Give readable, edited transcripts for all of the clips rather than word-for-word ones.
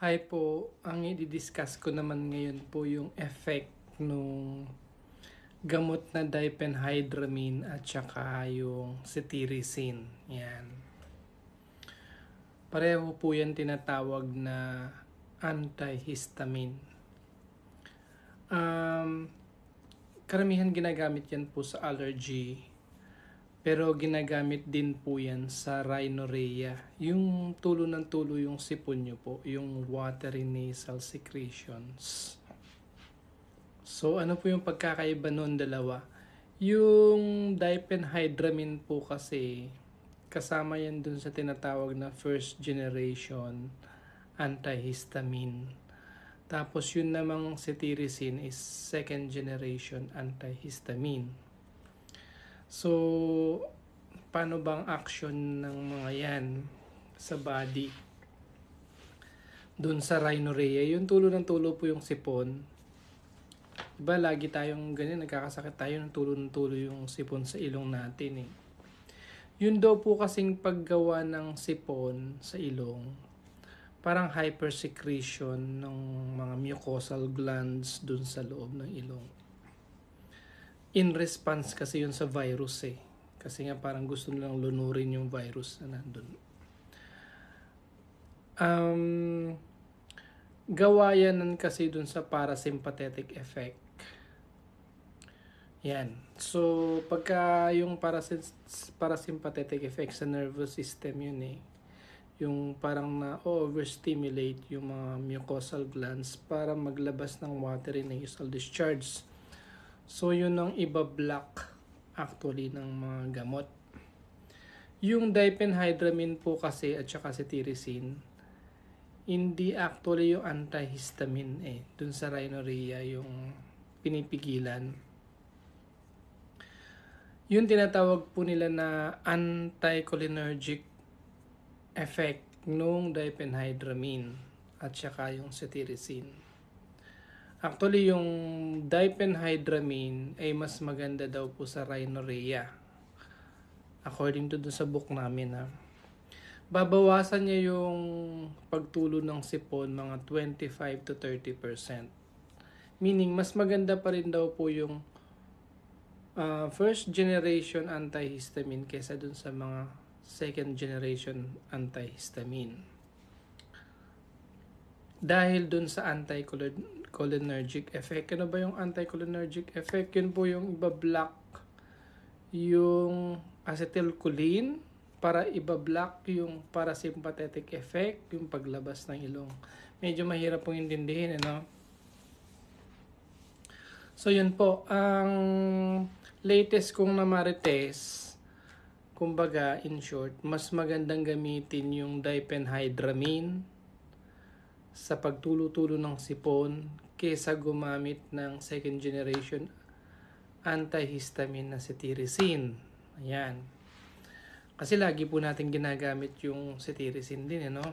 Hi po, ang i-discuss ko naman ngayon po yung effect nung gamot na diphenhydramine at saka yung cetirizine. Yan. Pareho po yan tinatawag na antihistamine. Karamihan ginagamit yan po sa allergy. Pero ginagamit din po yan sa rhinorrhea. Yung tulo ng tulo yung sipon nyo po, yung watery nasal secretions. So ano po yung pagkakaiba nun dalawa? Yung diphenhydramine po kasi kasama yan dun sa tinatawag na first generation antihistamine. Tapos yun namang cetirizine is second generation antihistamine. So, paano bang action ng mga yan sa body? Doon sa rhinorrhea, yung tulo ng tulo po yung sipon. Diba lagi tayong ganyan, nagkakasakit tayo ng tulo yung sipon sa ilong natin eh. Yun daw po kasing paggawa ng sipon sa ilong, parang hypersecretion ng mga mucosal glands dun sa loob ng ilong. In response kasi yun sa virus eh. Kasi nga parang gusto nilang lunurin yung virus na nandun. Gawa yan kasi dun sa parasympathetic effect. Yan. So, pagka yung parasympathetic effect sa nervous system yun eh. Yung parang na-overstimulate yung mga mucosal glands para maglabas ng watery nasal discharge. So, yun ang iba-block actually ng mga gamot. Yung diphenhydramine po kasi at saka cetirizine, hindi actually yung antihistamine eh. Dun sa rhinorrhea yung pinipigilan. Yung tinatawag po nila na anticholinergic effect nung diphenhydramine at saka yung cetirizine. Actually, yung diphenhydramine ay mas maganda daw po sa rhinorrhea. According to dun sa book namin ha. Babawasan niya yung pagtulo ng sipon mga 25 to 30%. Meaning, mas maganda pa rin daw po yung first generation antihistamine kaysa dun sa mga second generation antihistamine. Dahil dun sa anticholinergic effect. Ano ba yung anticholinergic effect? Yun po yung iba-block yung acetylcholine para iba-block yung parasympathetic effect, yung paglabas ng ilong. Medyo mahirap pong intindihin, ano? So yun po, ang latest kong namarites, kumbaga in short, mas magandang gamitin yung diphenhydramine sa pagtulo-tulo ng sipon kesa gumamit ng second generation antihistamine na cetirizine. Ayan. Kasi lagi po natin ginagamit yung cetirizine din, ano?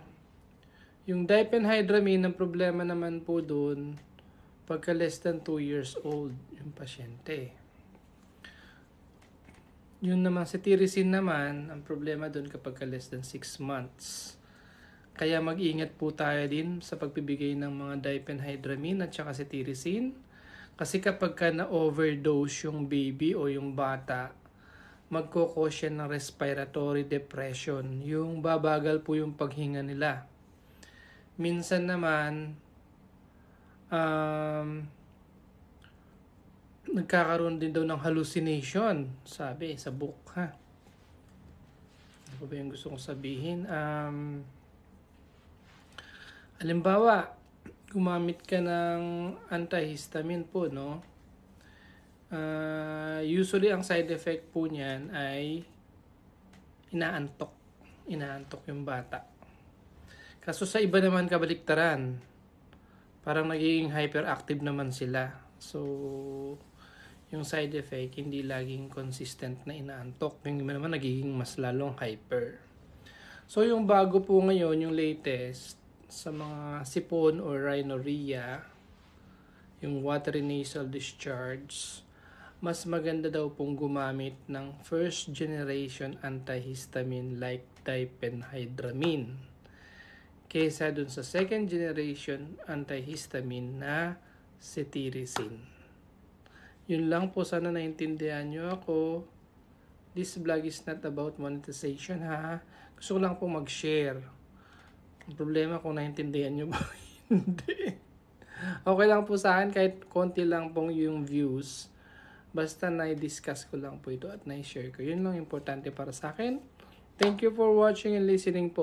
Yung diphenhydramine, ang problema naman po doon, pagka less than 2 years old yung pasyente. Yun naman, cetirizine naman, ang problema doon kapag less than 6 months. Kaya mag-ingat po tayo din sa pagbibigay ng mga diphenhydramine at saka cetirizine. Kasi kapag na-overdose yung baby o yung bata, magkukause yan ng respiratory depression. Yung babagal po yung paghinga nila. Minsan naman, nagkakaroon din daw ng hallucination, sabi sa book ha. Ano ba yung gusto kong sabihin? Halimbawa, gumamit ka ng antihistamine po, no? Usually ang side effect po niyan ay inaantok. Inaantok yung bata. Kaso sa iba naman kabaliktaran, parang nagiging hyperactive naman sila. So, yung side effect hindi laging consistent na inaantok. Yung iba naman nagiging mas lalong hyper. So, yung bago po ngayon, yung latest, sa mga sipon or rhinorrhea, yung watery nasal discharge, mas maganda daw pong gumamit ng first generation antihistamine like diphenhydramine kaysa dun sa second generation antihistamine na cetirizine. Yun lang po, sana naintindihan nyo ako. This vlog is not about monetization ha. Gusto ko lang po mag-share. Ang problema kung naintindihan nyo ba hindi. Okay lang po sa akin kahit konti lang pong yung views. Basta na-discuss ko lang po ito at na-share ko. Yun lang importante para sa akin. Thank you for watching and listening po.